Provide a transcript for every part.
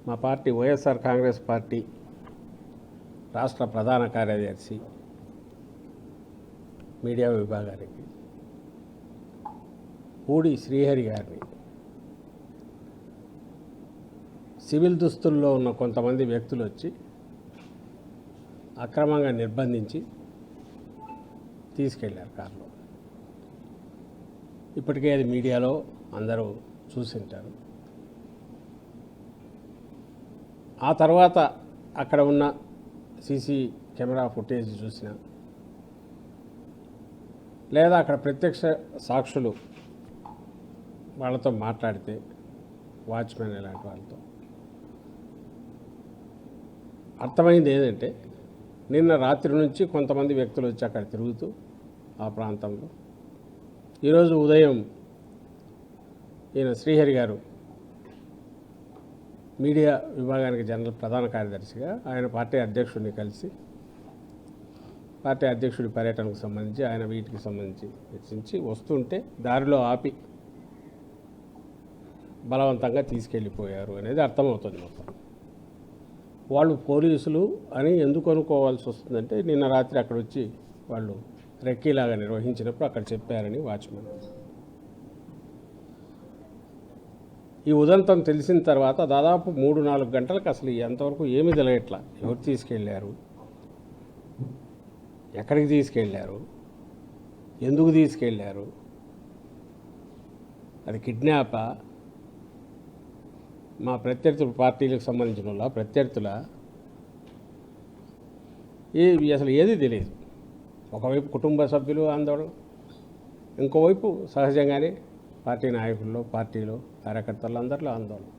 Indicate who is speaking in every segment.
Speaker 1: మా party YSR Congress party రాష్ట్ర ప్రధాన కార్యదర్శి మీడియా విభాగానికి పూడి శ్రీహరి గారిని సివిల్ దుస్తుల్లో ఉన్న కొంతమంది వ్యక్తులు వచ్చి అక్రమంగా నిర్బంధించి తీసుకెళ్లారు కారులో. ఇప్పటికే అది మీడియాలో అందరూ చూసింటారు. ఆ తర్వాత అక్కడ ఉన్న సీసీ కెమెరా ఫుటేజ్ చూసిన లేదా అక్కడ ప్రత్యక్ష సాక్షులు వాళ్ళతో మాట్లాడితే వాచ్మెన్ ఇలాంటి వాళ్ళతో అర్థమైంది ఏంటంటే నిన్న రాత్రి నుంచి కొంతమంది వ్యక్తులు వచ్చి అక్కడ తిరుగుతూ ఆ ప్రాంతంలో ఈరోజు ఉదయం ఈయన శ్రీహరి గారు మీడియా విభాగానికి జనరల్ ప్రధాన కార్యదర్శిగా ఆయన పార్టీ అధ్యక్షుడిని కలిసి పార్టీ అధ్యక్షుడి పర్యటనకు సంబంధించి ఆయన వీటికి సంబంధించి చర్చించి వస్తుంటే దారిలో ఆపి బలవంతంగా తీసుకెళ్ళిపోయారు అనేది అర్థమవుతుంది. మొత్తం వాళ్ళు పోలీసులు అని ఎందుకు అనుకోవాల్సి వస్తుందంటే నిన్న రాత్రి అక్కడ వచ్చి వాళ్ళు రెక్కీలాగా నిర్వహించినప్పుడు అక్కడ చెప్పారని వాచ్మెన్. ఈ ఉదంతం తెలిసిన తర్వాత దాదాపు 3-4 గంటలకు అసలు ఎంతవరకు ఏమీ తెలియట్లా. ఎవరు తీసుకెళ్ళారు, ఎక్కడికి తీసుకెళ్ళారు, ఎందుకు తీసుకెళ్ళారు, అది కిడ్నాపా, మా ప్రత్యర్థుల పార్టీలకు సంబంధించిన వాళ్ళ ప్రత్యర్థుల అసలు ఏది తెలియదు. ఒకవైపు కుటుంబ సభ్యులు ఆందోళన, ఇంకోవైపు సహజంగానే పార్టీ నాయకుల్లో పార్టీలో కార్యకర్తలు అందరిలో ఆందోళన.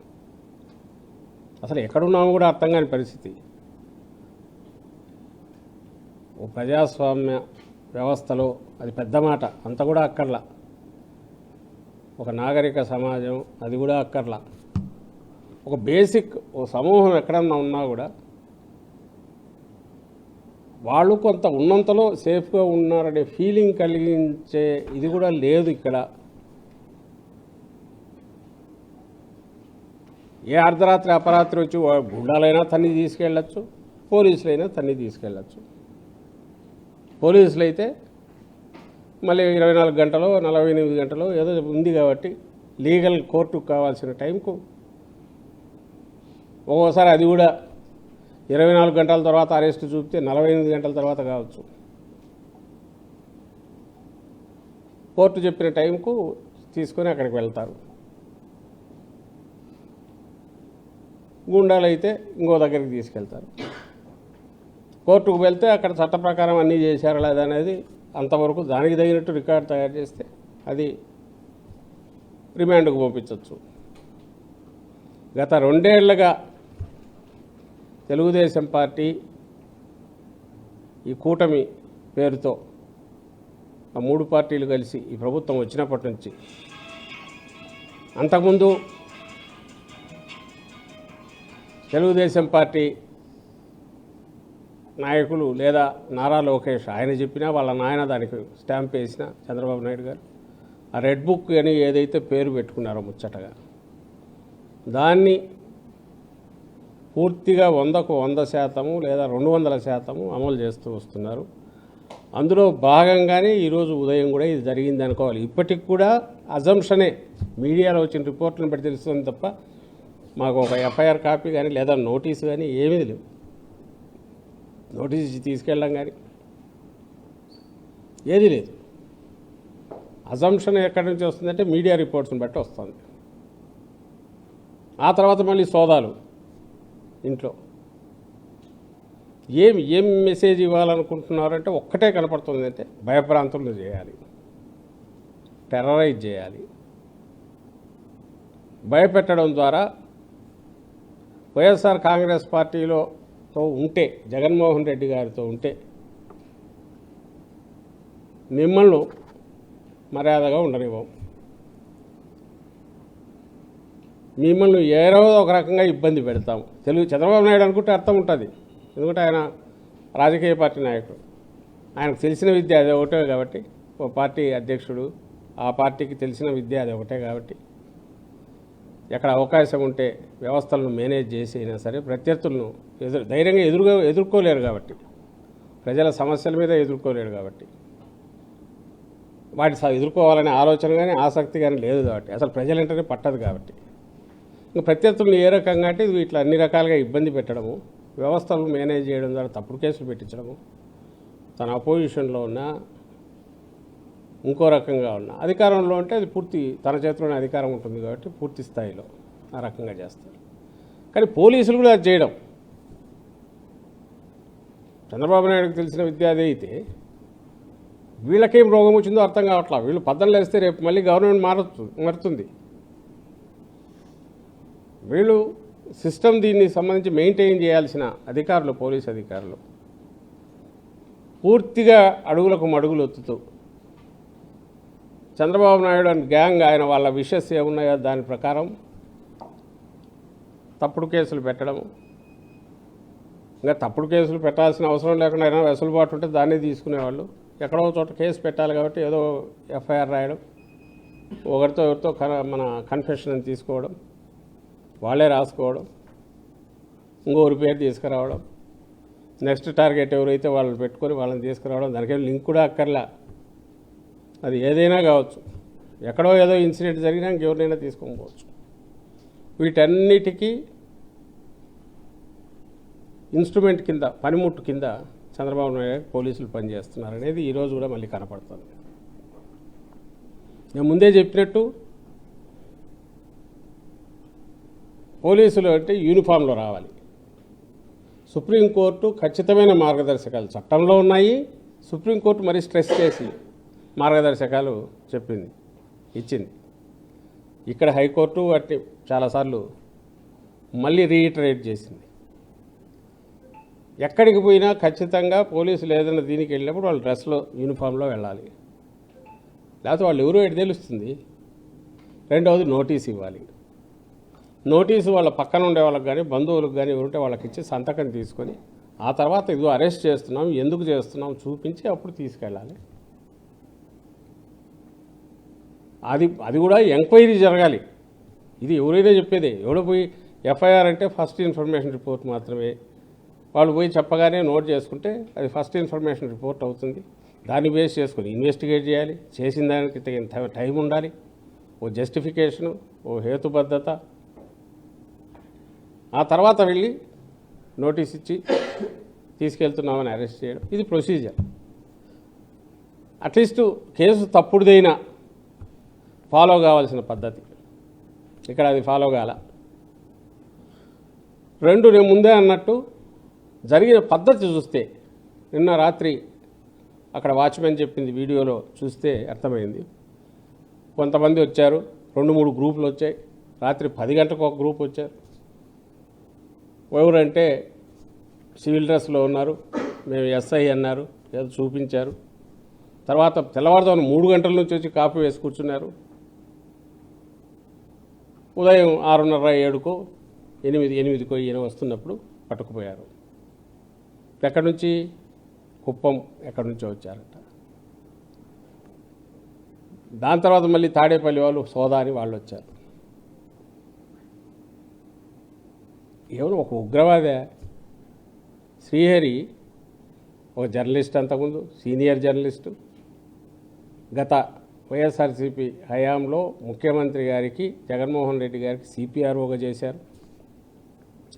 Speaker 1: అసలు ఎక్కడున్నామో కూడా అర్థం కాని పరిస్థితి. ఓ ప్రజాస్వామ్య వ్యవస్థలో అది పెద్ద మాట, అంత కూడా అక్కర్లా. ఒక నాగరిక సమాజం అది కూడా అక్కర్లా. ఒక బేసిక్ ఓ సమూహం ఎక్కడన్నా ఉన్నా కూడా వాళ్ళు కొంత ఉన్నంతలో సేఫ్గా ఉన్నారనే ఫీలింగ్ కలిగించే ఇది కూడా లేదు ఇక్కడ. ఏ అర్ధరాత్రి అపరాత్రి వచ్చి గుండాలైనా తన్ని తీసుకెళ్ళచ్చు, పోలీసులైనా తన్ని తీసుకెళ్ళచ్చు. పోలీసులు అయితే మళ్ళీ 24 గంటలో 48 గంటలో ఏదో ఉంది కాబట్టి లీగల్ కోర్టుకు కావాల్సిన టైంకు ఒక్కోసారి అది కూడా 24 గంటల తర్వాత అరెస్టు చూపితే 48 గంటల తర్వాత కావచ్చు. కోర్టు చెప్పిన టైంకు తీసుకొని అక్కడికి వెళ్తారు. గుండాలు అయితే ఇంకో దగ్గరికి తీసుకెళ్తారు. కోర్టుకు వెళ్తే అక్కడ చట్ట ప్రకారం అన్నీ చేశారా లేదా అనేది అంతవరకు దానికి తగినట్టు రికార్డు తయారు చేస్తే అది రిమాండ్కు పంపించవచ్చు. గత 2 ఏళ్లుగా తెలుగుదేశం పార్టీ ఈ కూటమి పేరుతో ఆ 3 పార్టీలు కలిసి ఈ ప్రభుత్వం వచ్చినప్పటి నుంచి, అంతకుముందు తెలుగుదేశం పార్టీ నాయకులు లేదా నారా లోకేష్ ఆయన చెప్పినా వాళ్ళ నాయన దానికి స్టాంప్ వేసిన చంద్రబాబు నాయుడు గారు ఆ రెడ్ బుక్ అని ఏదైతే పేరు పెట్టుకున్నారో ముచ్చటగా దాన్ని పూర్తిగా 100కు 100% లేదా 200% అమలు చేస్తూ వస్తున్నారు. అందులో భాగంగానే ఈరోజు ఉదయం కూడా ఇది జరిగింది అనుకోవాలి. ఇప్పటికి కూడా అజంప్షనే, మీడియాలో వచ్చిన రిపోర్ట్లను బట్టి తెలుస్తుంది తప్ప మాకు ఒక ఎఫ్ఐఆర్ కాపీ కానీ లేదా నోటీసు కానీ ఏమీ లేవు. నోటీస్ ఇచ్చి తీసుకెళ్ళడం కానీ ఏది లేదు. అజంప్షన్ ఎక్కడి నుంచి వస్తుందంటే మీడియా రిపోర్ట్స్ని బట్టి వస్తుంది. ఆ తర్వాత మళ్ళీ సోదాలు ఇంట్లో ఏం మెసేజ్ ఇవ్వాలనుకుంటున్నారంటే ఒక్కటే కనపడుతుంది, అంటే భయభ్రాంతులను చేయాలి, టెర్రరైజ్ చేయాలి. భయపెట్టడం ద్వారా వైఎస్ఆర్ కాంగ్రెస్ పార్టీలో ఉంటే, జగన్మోహన్ రెడ్డి గారితో ఉంటే మిమ్మల్ని మర్యాదగా ఉండనివ్వం, మిమ్మల్ని ఏదో ఒక రకంగా ఇబ్బంది పెడతాము. చంద్రబాబు నాయుడు అనుకుంటే అర్థం ఉంటుంది, ఎందుకంటే ఆయన రాజకీయ పార్టీ నాయకుడు, ఆయనకు తెలిసిన విద్య అది ఒకటే కాబట్టి, ఓ పార్టీ అధ్యక్షుడు, ఆ పార్టీకి తెలిసిన విద్య అది ఒకటే కాబట్టి ఎక్కడ అవకాశం ఉంటే వ్యవస్థలను మేనేజ్ చేసి అయినా సరే ప్రత్యర్థులను ధైర్యంగా ఎదుర్కోలేరు కాబట్టి, ప్రజల సమస్యల మీద ఎదుర్కోలేరు కాబట్టి, వాటి ఎదుర్కోవాలనే ఆలోచన కానీ ఆసక్తి కానీ లేదు కాబట్టి, అసలు ప్రజలంటేనే పట్టదు కాబట్టి, ఇంకా ప్రత్యర్థులను ఏ రకంగా అంటే ఇట్లా అన్ని రకాలుగా ఇబ్బంది పెట్టడము, వ్యవస్థలను మేనేజ్ చేయడం ద్వారా తప్పుడు కేసులు పెట్టించడము, తన అపోజిషన్లో ఉన్న ఇంకో రకంగా ఉన్న అధికారంలో ఉంటే అది పూర్తి తన చేతిలోనే అధికారం ఉంటుంది కాబట్టి పూర్తి స్థాయిలో ఆ రకంగా చేస్తారు. కానీ పోలీసులు కూడా అది చేయడం, చంద్రబాబు నాయుడుకి తెలిసిన విద్య అదే అయితే వీళ్ళకేం రోగం వచ్చిందో అర్థం కావట్లా. వీళ్ళు పద్దలు వేస్తే రేపు మళ్ళీ గవర్నమెంట్ మారుతుంది. వీళ్ళు సిస్టమ్ దీన్ని సంబంధించి మెయింటైన్ చేయాల్సిన అధికారులు, పోలీస్ అధికారులు పూర్తిగా అడుగులకు మడుగులు ఒత్తుతూ చంద్రబాబు నాయుడు అండ్ గ్యాంగ్ ఆయన వాళ్ళ విషెస్ ఏమున్నాయో దాని ప్రకారం తప్పుడు కేసులు పెట్టడము, ఇంకా తప్పుడు కేసులు పెట్టాల్సిన అవసరం లేకుండా అయినా వెసులుబాటు ఉంటే దాన్నే తీసుకునేవాళ్ళు. ఎక్కడో చోట కేసు పెట్టాలి కాబట్టి ఏదో ఎఫ్ఐఆర్ రాయడం, ఒకరితో ఎవరితో మన కన్ఫెషన్ అని తీసుకోవడం, వాళ్ళే రాసుకోవడం, ఇంకోరి పేరు తీసుకురావడం, నెక్స్ట్ టార్గెట్ ఎవరైతే వాళ్ళని పెట్టుకొని వాళ్ళని తీసుకురావడం, దానికేం లింక్ కూడా అక్కర్లా. అది ఏదైనా కావచ్చు, ఎక్కడో ఏదో ఇన్సిడెంట్ జరిగినా ఇంకెవరినైనా తీసుకోకపోవచ్చు. వీటన్నిటికీ ఇన్స్ట్రుమెంట్ కింద, పనిముట్టు కింద చంద్రబాబు నాయుడు పోలీసులు పనిచేస్తున్నారు అనేది ఈరోజు కూడా మళ్ళీ కనపడుతుంది. నేను ముందే చెప్పినట్టు పోలీసులు అంటే యూనిఫామ్లో రావాలి. సుప్రీంకోర్టు ఖచ్చితమైన మార్గదర్శకాలు చట్టంలో ఉన్నాయి. సుప్రీంకోర్టు మరీ స్ట్రెస్ చేసి మార్గదర్శకాలు ఇచ్చింది. ఇక్కడ హైకోర్టు వాటిని చాలాసార్లు మళ్ళీ రీఇటరేట్ చేసింది. ఎక్కడికి పోయినా ఖచ్చితంగా పోలీసులు ఏదైనా దీనికి వెళ్ళినప్పుడు వాళ్ళు డ్రెస్లో యూనిఫామ్లో వెళ్ళాలి, లేకపోతే వాళ్ళు ఎవరో ఎటు తెలుస్తుంది. రెండవది నోటీస్ ఇవ్వాలి. నోటీసు వాళ్ళ పక్కన ఉండే వాళ్ళకి కానీ బంధువులకు కానీ ఎవరుంటే వాళ్ళకి ఇచ్చి సంతకం తీసుకొని ఆ తర్వాత ఇదిగో అరెస్ట్ చేస్తున్నాం, ఎందుకు చేస్తున్నాం చూపించి అప్పుడు తీసుకెళ్ళాలి. అది కూడా ఎంక్వైరీ జరగాలి. ఇది ఎవరైనా చెప్పేదే. ఎవడో పోయి ఎఫ్ఐఆర్ అంటే ఫస్ట్ ఇన్ఫర్మేషన్ రిపోర్ట్ మాత్రమే. వాళ్ళు పోయి చెప్పగానే నోట్ చేసుకుంటే అది ఫస్ట్ ఇన్ఫర్మేషన్ రిపోర్ట్ అవుతుంది. దాన్ని బేస్ చేసుకొని ఇన్వెస్టిగేట్ చేయాలి. చేసిన దానికి తగిన టైం ఉండాలి, ఓ జస్టిఫికేషను, ఓ హేతుబద్ధత. ఆ తర్వాత వెళ్ళి నోటీస్ ఇచ్చి తీసుకెళ్తున్నామని అరెస్ట్ చేయడం, ఇది ప్రొసీజర్. అట్లీస్ట్ కేసు తప్పుడుదైనా ఫాలో కావాల్సిన పద్ధతి. ఇక్కడ అది ఫాలో కాల. రెండు, నేను ముందే అన్నట్టు జరిగిన పద్ధతి చూస్తే, నిన్న రాత్రి అక్కడ వాచ్మెన్ చెప్పింది వీడియోలో చూస్తే అర్థమైంది. కొంతమంది వచ్చారు, 2-3 గ్రూపులు వచ్చాయి. రాత్రి 10 గంటలకు ఒక గ్రూప్ వచ్చారు. ఎవరంటే సివిల్ డ్రెస్లో ఉన్నారు, మేము ఎస్ఐ అన్నారు, ఏదో చూపించారు. తర్వాత తెల్లవారుజామున 3 గంటల నుంచి వచ్చి కాఫీ వేసి కూర్చున్నారు. ఉదయం 6:30, 7కో 8కో ఈయన వస్తున్నప్పుడు పట్టుకుపోయారు. ఎక్కడి నుంచి? కుప్పం ఎక్కడి నుంచో వచ్చారట. దాని తర్వాత మళ్ళీ తాడేపల్లి వాళ్ళు సోదా అని వాళ్ళు వచ్చారు. ఎవరు? ఒక ఉగ్రవాదే. శ్రీహరి ఒక జర్నలిస్ట్, అంతకుముందు సీనియర్ జర్నలిస్టు. గత వైఎస్ఆర్సీపీ హయాంలో ముఖ్యమంత్రి గారికి, జగన్మోహన్ రెడ్డి గారికి సిపిఆర్ఓగా చేశారు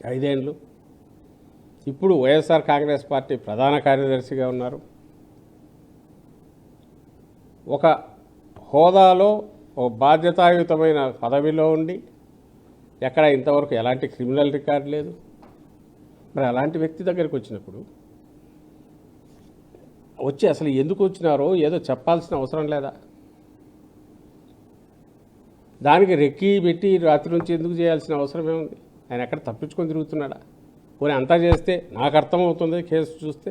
Speaker 1: 5 ఏళ్ళు. ఇప్పుడు వైఎస్ఆర్ కాంగ్రెస్ పార్టీ ప్రధాన కార్యదర్శిగా ఉన్నారు. ఒక హోదాలో, ఒక బాధ్యతాయుతమైన పదవిలో ఉండి ఎక్కడ ఇంతవరకు ఎలాంటి క్రిమినల్ రికార్డు లేదు. మరి అలాంటి వ్యక్తి దగ్గరికి వచ్చినప్పుడు వచ్చి అసలు ఎందుకు వచ్చినారో ఏదో చెప్పాల్సిన అవసరం లేదా? దానికి రెక్కి పెట్టి రాత్రి నుంచి ఎందుకు చేయాల్సిన అవసరం ఏముంది? ఆయన ఎక్కడ తప్పించుకొని తిరుగుతున్నాడా? పోనీ అంతా చేస్తే నాకు అర్థమవుతుంది. కేసు చూస్తే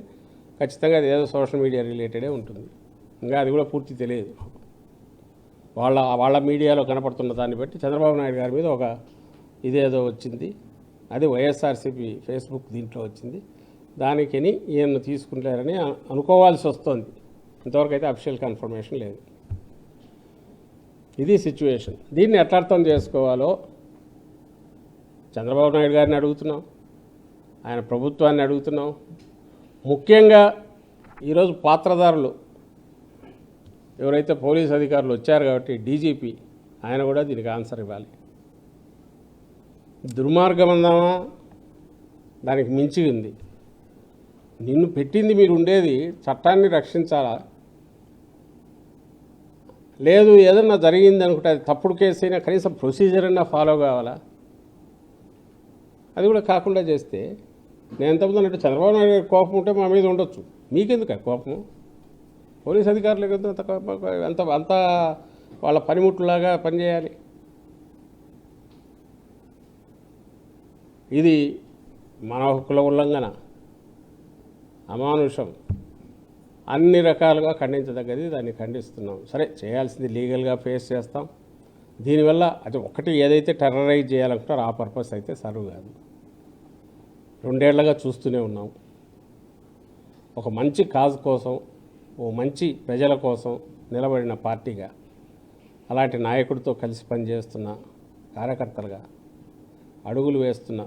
Speaker 1: ఖచ్చితంగా అది ఏదో సోషల్ మీడియా రిలేటెడే ఉంటుంది. ఇంకా అది కూడా పూర్తి తెలియదు. వాళ్ళ మీడియాలో కనపడుతున్న దాన్ని బట్టి చంద్రబాబు నాయుడు గారి మీద ఒక ఇదేదో వచ్చింది. అది వైఎస్ఆర్సీపీ ఫేస్బుక్ దీంట్లో వచ్చింది. దానికని ఈయన తీసుకుంటారని అనుకోవాల్సి వస్తుంది. ఇంతవరకు అయితే అఫీషియల్ కన్ఫర్మేషన్ లేదు. ఇది సిచ్యువేషన్. దీన్ని ఎట్లా అర్థం చేసుకోవాలో చంద్రబాబు నాయుడు గారిని అడుగుతున్నాం, ఆయన ప్రభుత్వాన్ని అడుగుతున్నాం. ముఖ్యంగా ఈరోజు పాత్రదారులు ఎవరైతే పోలీస్ అధికారులు వచ్చారు కాబట్టి డీజీపీ ఆయన కూడా దీనికి ఆన్సర్ ఇవ్వాలి. దుర్మార్గం అందామా, దానికి మించి ఉంది. నిన్ను పెట్టింది మీరు ఉండేది చట్టాన్ని రక్షించాలా, లేదు ఏదన్నా జరిగింది అనుకుంటే అది తప్పుడు కేసు అయినా కనీసం ప్రొసీజర్ అయినా ఫాలో కావాలా? అది కూడా కాకుండా చేస్తే నేను ఎంతమంది అన్నట్టు చంద్రబాబు నాయుడు గారి కోపం ఉంటే మా మీద ఉండొచ్చు, మీకెందుకు కోపం? పోలీస్ అధికారులకు ఎంత అంత వాళ్ళ పనిముట్లులాగా పనిచేయాలి? ఇది మన హక్కుల ఉల్లంఘన, అమానుషం, అన్ని రకాలుగా ఖండించదగ్గది. దాన్ని ఖండిస్తున్నాం. సరే, చేయాల్సింది లీగల్గా ఫేస్ చేస్తాం. దీనివల్ల అది ఒకటి ఏదైతే టెర్రరైజ్ చేయాలనుకుంటారో ఆ పర్పస్ అయితే సర్వ్ కాదు. 2 ఏళ్లుగా చూస్తూనే ఉన్నాం. ఒక మంచి కాజ్ కోసం, ఓ మంచి ప్రజల కోసం నిలబడిన పార్టీగా, అలాంటి నాయకుడితో కలిసి పనిచేస్తున్న కార్యకర్తలుగా, అడుగులు వేస్తున్న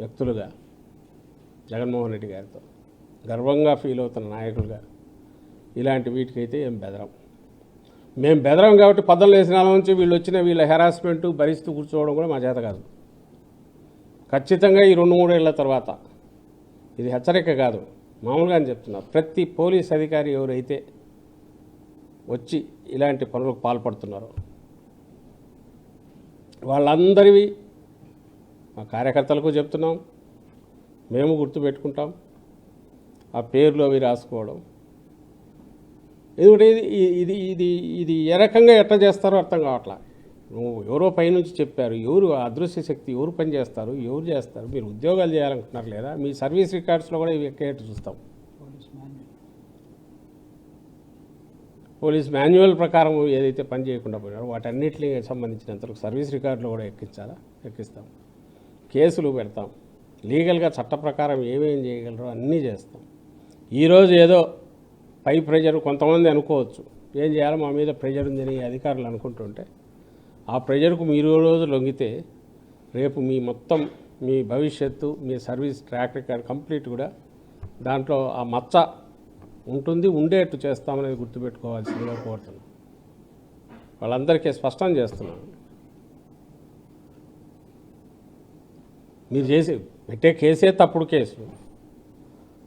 Speaker 1: వ్యక్తులుగా, జగన్మోహన్ రెడ్డి గారితో గర్వంగా ఫీల్ అవుతున్న నాయకులుగా ఇలాంటి వీటికైతే ఏం బెదరం. మేము బెదరం కాబట్టి 14 నెలల నుంచి వీళ్ళ హెరాస్మెంటు భరిస్తూ కూర్చోవడం కూడా మా చేత కాదు. ఖచ్చితంగా ఈ 2-3 ఏళ్ల తర్వాత, ఇది హెచ్చరిక కాదు, మామూలుగా అని చెప్తున్నా, ప్రతి పోలీస్ అధికారి ఎవరైతే వచ్చి ఇలాంటి పనులకు పాల్పడుతున్నారో వాళ్ళందరివి మా కార్యకర్తలకు చెప్తున్నాం, మేము గుర్తుపెట్టుకుంటాం. ఆ పేర్లు అవి రాసుకోవడం, ఎందుకంటే ఇది ఇది ఇది ఏ రకంగా ఎట్లా చేస్తారో అర్థం కావట్లా. ఎవరో పైనుంచి చెప్పారు, ఎవరు అదృశ్య శక్తి, ఎవరు పని చేస్తారు, ఎవరు చేస్తారు? మీరు ఉద్యోగాలు చేయాలనుకుంటున్నారు లేదా? మీ సర్వీస్ రికార్డ్స్లో కూడా ఇవి ఎక్కేట్టు చూస్తాం. పోలీస్ మాన్యువల్ ప్రకారం ఏదైతే పని చేయకుండా పోయినారో వాటన్నిటికి సంబంధించినంతవరకు సర్వీస్ రికార్డులో కూడా ఎక్కిస్తాం. కేసులు పెడతాం. లీగల్గా చట్ట ప్రకారం ఏమేం చేయగలరో అన్నీ చేస్తాం. ఈరోజు ఏదో పై ప్రెజర్ కొంతమంది అనుకోవచ్చు, ఏం చేయాలో మా మీద ప్రెజర్ ఉందని అధికారులు అనుకుంటుంటే, ఆ ప్రెజర్కు మీరు రోజు లొంగితే రేపు మీ భవిష్యత్తు, మీ సర్వీస్ ట్రాక్ రికార్డ్ కంప్లీట్ కూడా దాంట్లో ఆ మచ్చ ఉంటుంది, ఉండేట్టు చేస్తామనేది గుర్తుపెట్టుకోవాల్సిందిగా కోరుతున్నాను. వాళ్ళందరికీ స్పష్టం చేస్తున్నాను. మీరు పెట్టే కేసే తప్పుడు కేసు.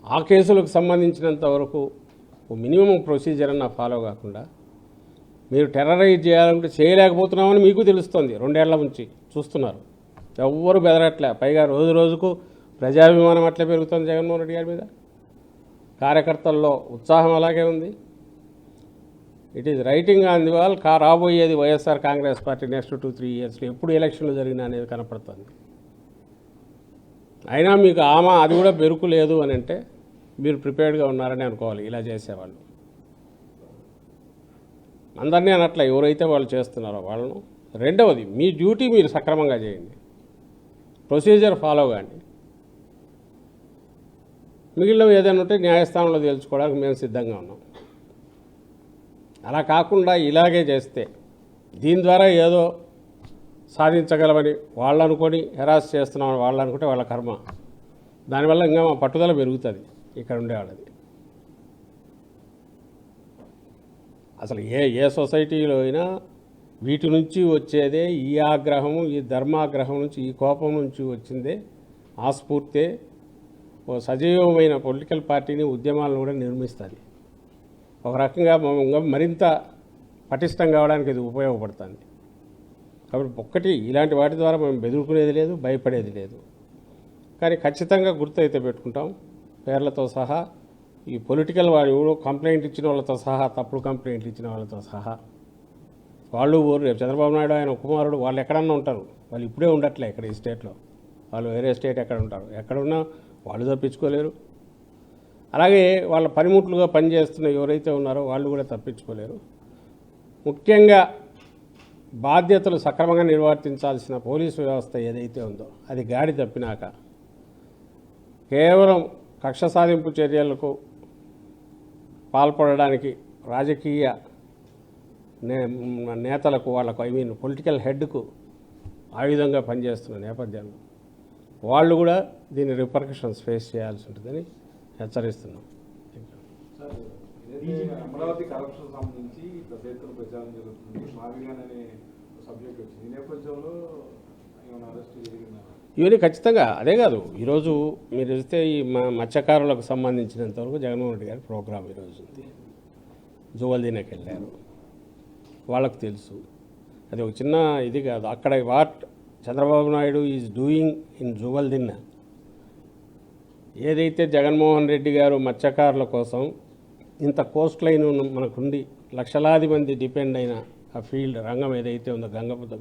Speaker 1: ఆ కేసులకు సంబంధించినంత వరకు మినిమం ప్రొసీజర్ అన్న ఫాలో కాకుండా మీరు టెర్రరైజ్ చేయాలంటే చేయలేకపోతున్నామని మీకు తెలుస్తుంది. 2 ఏళ్ల నుంచి చూస్తున్నారు, ఎవ్వరు బెదరట్లే. పైగా రోజు రోజుకు ప్రజాభిమానం అట్లే పెరుగుతుంది జగన్మోహన్ రెడ్డి గారి మీద. కార్యకర్తల్లో ఉత్సాహం అలాగే ఉంది. It is writing on the wall. రాబోయేది వైఎస్ఆర్ కాంగ్రెస్ పార్టీ నెక్స్ట్ 2-3 ఇయర్స్లో ఎప్పుడు ఎలక్షన్లు జరిగినా అనేది కనపడుతుంది. అయినా మీకు అది కూడా బెరుకు లేదు అని అంటే మీరు ప్రిపేర్డ్గా ఉన్నారని అనుకోవాలి. ఇలా చేసేవాళ్ళు అందరినీ అనట్లే, ఎవరైతే వాళ్ళు చేస్తున్నారో వాళ్ళను. రెండవది, మీ డ్యూటీ మీరు సక్రమంగా చేయండి, ప్రొసీజర్ ఫాలో కాండి. మిగిలినవి ఏదైనా ఉంటే న్యాయస్థానంలో తేల్చుకోవడానికి మేము సిద్ధంగా ఉన్నాం. అలా కాకుండా ఇలాగే చేస్తే దీని ద్వారా ఏదో సాధించగలమని వాళ్ళు అనుకొని హెరాస్ చేస్తున్నామని వాళ్ళు అనుకుంటే వాళ్ళ కర్మ. దానివల్ల ఇంకా మా పట్టుదల పెరుగుతుంది ఇక్కడ ఉండేవాళ్ళది. అసలు ఏ సొసైటీలో అయినా వీటి నుంచి వచ్చేదే ఈ ఆగ్రహము, ఈ ధర్మాగ్రహం నుంచి, ఈ కోపం నుంచి వచ్చిందే ఆ స్ఫూర్తే ఓ సజీవమైన పొలిటికల్ పార్టీని, ఉద్యమాలను కూడా నిర్మిస్తుంది. ఒక రకంగా మరింత పటిష్టం కావడానికి ఇది ఉపయోగపడుతుంది. కాబట్టి ఒక్కటి, ఇలాంటి వాటి ద్వారా మేము బెదురుకునేది లేదు, భయపడేది లేదు. కానీ ఖచ్చితంగా గుర్తు అయితే పెట్టుకుంటాం, పేర్లతో సహా. ఈ పొలిటికల్ వాడు ఎవరో కంప్లైంట్ ఇచ్చిన వాళ్ళతో సహా, తప్పుడు కంప్లైంట్లు ఇచ్చిన వాళ్ళతో సహా వాళ్ళు ఊరు. రేపు చంద్రబాబు నాయుడు ఆయన కుమారుడు వాళ్ళు ఎక్కడన్నా ఉంటారు. వాళ్ళు ఇప్పుడే ఉండట్లే ఇక్కడ ఈ స్టేట్లో. వాళ్ళు వేరే స్టేట్ ఎక్కడ ఉంటారు, ఎక్కడున్నా వాళ్ళు తప్పించుకోలేరు. అలాగే వాళ్ళ పనిముట్లుగా పనిచేస్తున్న ఎవరైతే ఉన్నారో వాళ్ళు కూడా తప్పించుకోలేరు. ముఖ్యంగా బాధ్యతలు సక్రమంగా నిర్వర్తించాల్సిన పోలీసు వ్యవస్థ ఏదైతే ఉందో అది గాడి తప్పినాక కేవలం కక్ష సాధింపు చర్యలకు పాల్పడడానికి రాజకీయ నేతలకు, వాళ్ళకు పొలిటికల్ హెడ్కు ఆయుధంగా పనిచేస్తున్న నేపథ్యంలో వాళ్ళు కూడా దీని రిపర్కషన్స్ ఫేస్ చేయాల్సి ఉంటుందని హెచ్చరిస్తున్నాం.
Speaker 2: అమరావతి కరప్షన్ సంబంధించి పెద్ద ఎత్తున ప్రచారం జరుగుతుంది. మావిగాన్ అనే సబ్జెక్ట్ వచ్చింది. ఈ నేపథ్యంలో ఏమైనా అరెస్ట్ జరిగిందా?
Speaker 1: ఇవన్నీ ఖచ్చితంగా అదే కాదు. ఈరోజు మీరు చూస్తే ఈ మత్స్యకారులకు సంబంధించినంతవరకు జగన్మోహన్ రెడ్డి గారి ప్రోగ్రాం ఈరోజు ఉంది. జువల్దీనకి వెళ్ళారు, వాళ్ళకు తెలుసు. అది ఒక చిన్న ఇది కాదు. అక్కడ what Chandrababu Naidu is doing in Juvvaladinne, ఏదైతే జగన్మోహన్ రెడ్డి గారు మత్స్యకారుల కోసం ఇంత కోస్ట్ లైన్ మనకుండి లక్షలాది మంది డిపెండ్ అయిన ఆ ఫీల్డ్ రంగం ఏదైతే ఉందో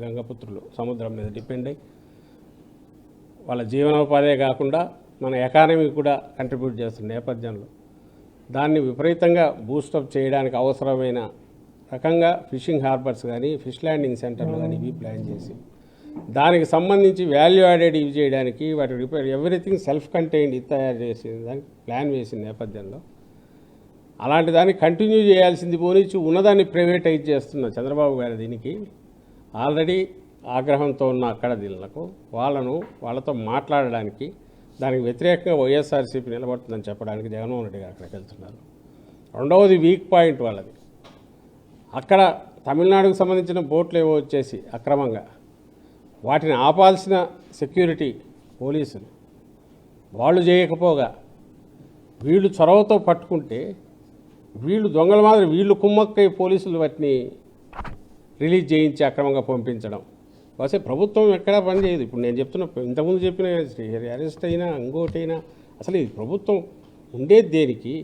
Speaker 1: గంగపుత్రులు సముద్రం మీద డిపెండ్ అయ్యి వాళ్ళ జీవనోపాధే కాకుండా మన ఎకానమీ కూడా కంట్రిబ్యూట్ చేస్తున్న నేపథ్యంలో దాన్ని విపరీతంగా బూస్టప్ చేయడానికి అవసరమైన రకంగా ఫిషింగ్ హార్బర్స్ కానీ ఫిష్ ల్యాండింగ్ సెంటర్లు కానీ ఇవి ప్లాన్ చేసి దానికి సంబంధించి వాల్యూ యాడెడ్ ఇవి చేయడానికి వాటి రిపేర్ ఎవ్రీథింగ్ సెల్ఫ్ కంటైన్డ్ ఇది తయారు చేసి దానికి ప్లాన్ వేసిన నేపథ్యంలో అలాంటి దాన్ని కంటిన్యూ చేయాల్సింది పోనిచ్చి ఉన్నదాన్ని ప్రైవేటైజ్ చేస్తున్న చంద్రబాబు గారి దీనికి ఆల్రెడీ ఆగ్రహంతో ఉన్న అక్కడ దీనికి వాళ్ళతో మాట్లాడడానికి దానికి వ్యతిరేకంగా వైఎస్ఆర్సీపీ నిలబడుతుందని చెప్పడానికి జగన్మోహన్ రెడ్డి గారు అక్కడికి వెళ్తున్నారు. రెండవది వీక్ పాయింట్ వాళ్ళది. అక్కడ తమిళనాడుకు సంబంధించిన బోట్లు ఏవో వచ్చేసి అక్రమంగా వాటిని ఆపాల్సిన సెక్యూరిటీ పోలీసులు వాళ్ళు చేయకపోగా వీళ్ళు చొరవతో పట్టుకుంటే వీళ్ళు దొంగల మాదిరి వీళ్ళు కుమ్మక్కై పోలీసులు వాటిని రిలీజ్ చేయించి అక్రమంగా పంపించడం. వస్తే ప్రభుత్వం ఎక్కడా పని చేయదు. ఇప్పుడు నేను చెప్తున్నా, ఇంతకుముందు చెప్పిన అరెస్ట్ అయినా ఇంకోటైనా అసలు ఇది ప్రభుత్వం ఉండేది దేనికి?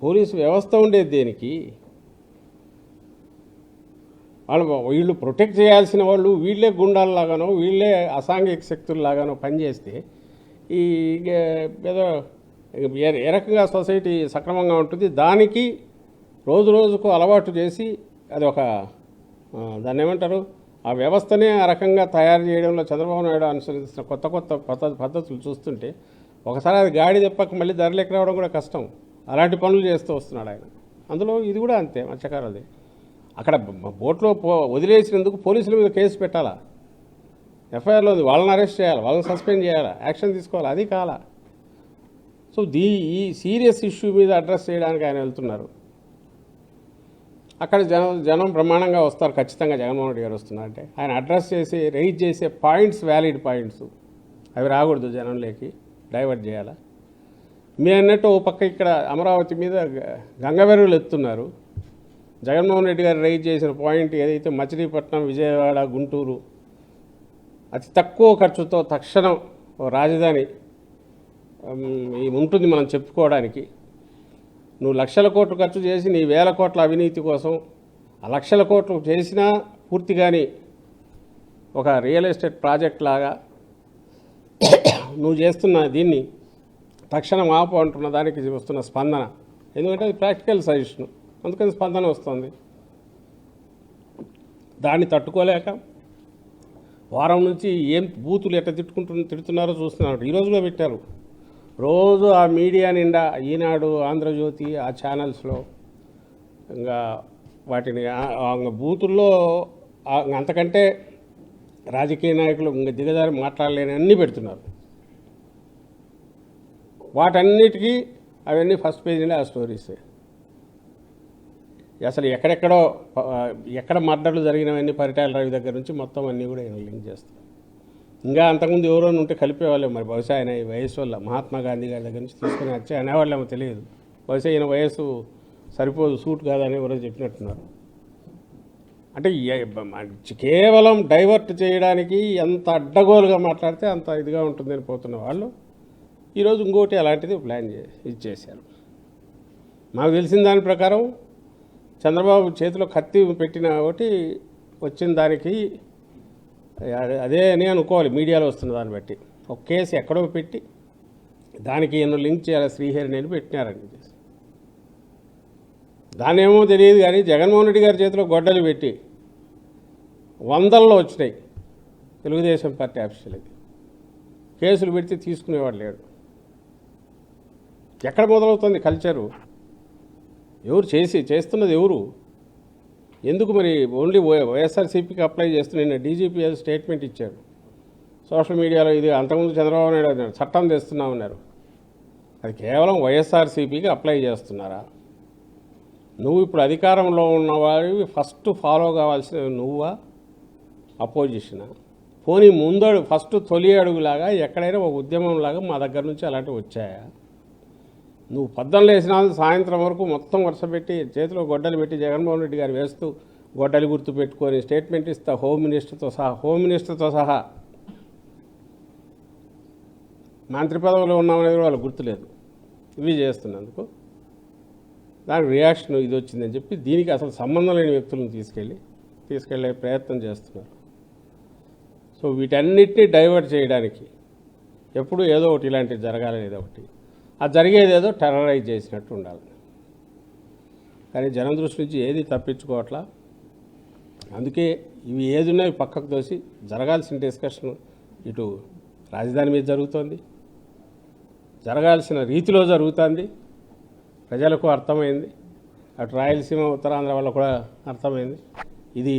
Speaker 1: పోలీసు వ్యవస్థ ఉండేది దేనికి? వీళ్ళు ప్రొటెక్ట్ చేయాల్సిన వాళ్ళు వీళ్ళే గుండాలలాగానో వీళ్ళే అసాంఘిక శక్తుల్లాగానో పనిచేస్తే ఈ ఏదో ఏ రకంగా సొసైటీ సక్రమంగా ఉంటుంది. దానికి రోజు రోజుకు అలవాటు చేసి అది ఒక దాన్ని ఏమంటారు ఆ వ్యవస్థనే ఆ రకంగా తయారు చేయడంలో చంద్రబాబు నాయుడు అనుసరిస్తున్న కొత్త కొత్త పద్ధతులు చూస్తుంటే ఒకసారి అది గాడి తెప్పక మళ్ళీ ధరలేకి రావడం కూడా కష్టం. అలాంటి పనులు చేస్తూ వస్తున్నాడు ఆయన. అందులో ఇది కూడా అంతే మత్స్యకారులది. అక్కడ బోట్లో వదిలేసినందుకు పోలీసుల మీద కేసు పెట్టాలా, ఎఫ్ఐఆర్లో ఉంది, వాళ్ళని అరెస్ట్ చేయాలి, వాళ్ళని సస్పెండ్ చేయాలా, యాక్షన్ తీసుకోవాలి. అది కాలా. సో ఈ సీరియస్ ఇష్యూ మీద అడ్రస్ చేయడానికి ఆయన వెళ్తున్నారు. అక్కడ జనం బ్రహ్మాండంగా వస్తారు. ఖచ్చితంగా జగన్మోహన్ రెడ్డి గారు వస్తున్నారంటే ఆయన అడ్రస్ చేసి రైజ్ చేసే పాయింట్స్ వ్యాలిడ్ పాయింట్స్ అవి రాకూడదు, జనంలోకి డైవర్ట్ చేయాలా. మీరు అన్నట్టు ఓ పక్క ఇక్కడ అమరావతి మీద గంగవెరువులు ఎత్తున్నారు. జగన్మోహన్ రెడ్డి గారు రైజ్ చేసిన పాయింట్ ఏదైతే మచిలీపట్నం, విజయవాడ, గుంటూరు అతి తక్కువ ఖర్చుతో తక్షణం రాజధాని ఉంటుంది మనం చెప్పుకోవడానికి. నువ్వు లక్షల కోట్లు ఖర్చు చేసి నీ వేల కోట్ల అవినీతి కోసం ఆ లక్షల కోట్లు చేసినా పూర్తిగాని ఒక రియల్ ఎస్టేట్ ప్రాజెక్ట్ లాగా నువ్వు చేస్తున్న దీన్ని తక్షణం ఆపు అంటున్న దానికి వస్తున్న స్పందన, ఎందుకంటే అది ప్రాక్టికల్ సజెషన్, అందుకని స్పందన వస్తుంది. దాన్ని తట్టుకోలేక వారం నుంచి ఏం బూతులు ఎట్లా తిడుతున్నారో చూస్తున్నారు. ఈరోజు కూడా పెట్టారు. రోజు ఆ మీడియా నిండా ఈనాడు, ఆంధ్రజ్యోతి ఆ ఛానల్స్లో ఇంకా వాటిని బూతుల్లో అంతకంటే రాజకీయ నాయకులు ఇంకా దిగజారి మాట్లాడలేని అన్నీ పెడుతున్నారు. వాటన్నిటికీ అవన్నీ ఫస్ట్ పేజీలో ఆ స్టోరీసే. అసలు ఎక్కడ మర్డర్లు జరిగినవన్నీ పరిటాల రవి దగ్గర నుంచి మొత్తం అన్నీ కూడా లింక్ చేస్తాం. ఇంకా అంతకుముందు ఎవరైనా ఉంటే కలిపేవాళ్ళే. మరి బహుశా ఆయన ఈ వయసు వల్ల మహాత్మా గాంధీ గారి దగ్గర నుంచి తీసుకుని వచ్చి అనేవాళ్ళేమో తెలియదు. బహుశా ఈయన వయసు సరిపోదు, సూట్ కాదని ఎవరో చెప్పినట్టున్నారు. అంటే కేవలం డైవర్ట్ చేయడానికి ఎంత అడ్డగోలుగా మాట్లాడితే అంత ఇదిగా ఉంటుందని పోతున్న వాళ్ళు ఈరోజు ఇంకోటి అలాంటిది ప్లాన్ చేశారు. మాకు తెలిసిన దాని ప్రకారం చంద్రబాబు చేతిలో కత్తి పెట్టిన ఒకటి వచ్చిన దానికి అదే అని అనుకోవాలి. మీడియాలో వస్తున్న దాన్ని బట్టి ఒక కేసు ఎక్కడో పెట్టి దానికి ఎన్నో లింక్ చేయాలి శ్రీహరిని అని పెట్టినారని చేసి దాన్ని ఏమో తెలియదు. కానీ జగన్మోహన్ రెడ్డి గారి చేతిలో గొడ్డలు పెట్టి వందల్లో వచ్చినాయి తెలుగుదేశం పార్టీ ఆఫీసులకి. కేసులు పెడితే తీసుకునేవాడు లేడు. ఎక్కడ మొదలవుతుంది కల్చరు? ఎవరు చేస్తున్నది ఎవరు? ఎందుకు మరి ఓన్లీ వైఎస్ఆర్సీపీకి అప్లై చేస్తున్న నిన్న డీజీపీ స్టేట్మెంట్ ఇచ్చారు. సోషల్ మీడియాలో ఇది అంతకుముందు చంద్రబాబు నాయుడు అన్నారు, చట్టం తెస్తున్నామన్నారు. అది కేవలం వైఎస్ఆర్సీపీకి అప్లై చేస్తున్నారా? నువ్వు ఇప్పుడు అధికారంలో ఉన్నవాడివి ఫస్ట్ ఫాలో కావాల్సినవి నువ్వా అపోజిషనా? పోనీ ముందడు ఫస్ట్ తొలి అడుగులాగా ఎక్కడైనా ఒక ఉద్యమంలాగా మా దగ్గర నుంచి అలాంటివి వచ్చాయా? నువ్వు పొద్దున్న లేచిన సాయంత్రం వరకు మొత్తం వరుస పెట్టి చేతిలో గొడ్డలు పెట్టి జగన్మోహన్ రెడ్డి గారు వేస్తూ గొడ్డలి గుర్తు పెట్టుకొని స్టేట్మెంట్ ఇస్తా హోమ్ మినిస్టర్తో సహా మంత్రి పదవిలో ఉన్నామనేది వాళ్ళకి గుర్తులేదు. ఇవి చేస్తున్నందుకు దానికి రియాక్షన్ ఇది వచ్చిందని చెప్పి దీనికి అసలు సంబంధం లేని వ్యక్తులను తీసుకెళ్లే ప్రయత్నం చేస్తున్నారు. సో వీటన్నిటిని డైవర్ట్ చేయడానికి ఎప్పుడు ఏదో ఒకటి ఇలాంటివి జరగాలి, ఏదో ఒకటి అది జరిగేది ఏదో టెర్రరైజ్ చేసినట్టు ఉండాలి. కానీ జనం దృష్టి నుంచి ఏది తప్పించుకోవట్లా. అందుకే ఇవి ఏది ఉన్నాయి పక్కకు తోసి జరగాల్సిన డిస్కషన్ ఇటు రాజధాని మీద జరుగుతోంది, జరగాల్సిన రీతిలో జరుగుతుంది. ప్రజలకు అర్థమైంది, అటు రాయలసీమ ఉత్తరాంధ్ర వల్ల కూడా అర్థమైంది. ఇది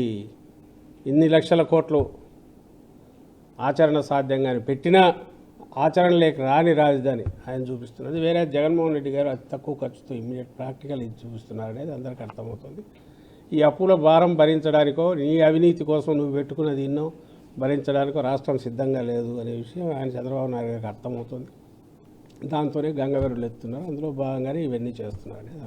Speaker 1: ఇన్ని లక్షల కోట్లు ఆచరణ సాధ్యంగాని పెట్టినా ఆచరణ లేక రాని రాజధాని ఆయన చూపిస్తున్నది. వేరే జగన్మోహన్ రెడ్డి గారు అతి తక్కువ ఖర్చుతో ఇమ్మీడియట్ ప్రాక్టికల్ ఇది చూపిస్తున్నారు అనేది అందరికీ అర్థమవుతుంది. ఈ అప్పుల భారం భరించడానికో నీ అవినీతి కోసం నువ్వు పెట్టుకున్నది ఎన్నో భరించడానికో రాష్ట్రం సిద్ధంగా లేదు అనే విషయం ఆయన చంద్రబాబు నాయుడు గారికి అర్థమవుతుంది. దాంతోనే గంగవెర్రులు ఎత్తున్నారు. అందులో భాగంగానే ఇవన్నీ చేస్తున్నారు అనేది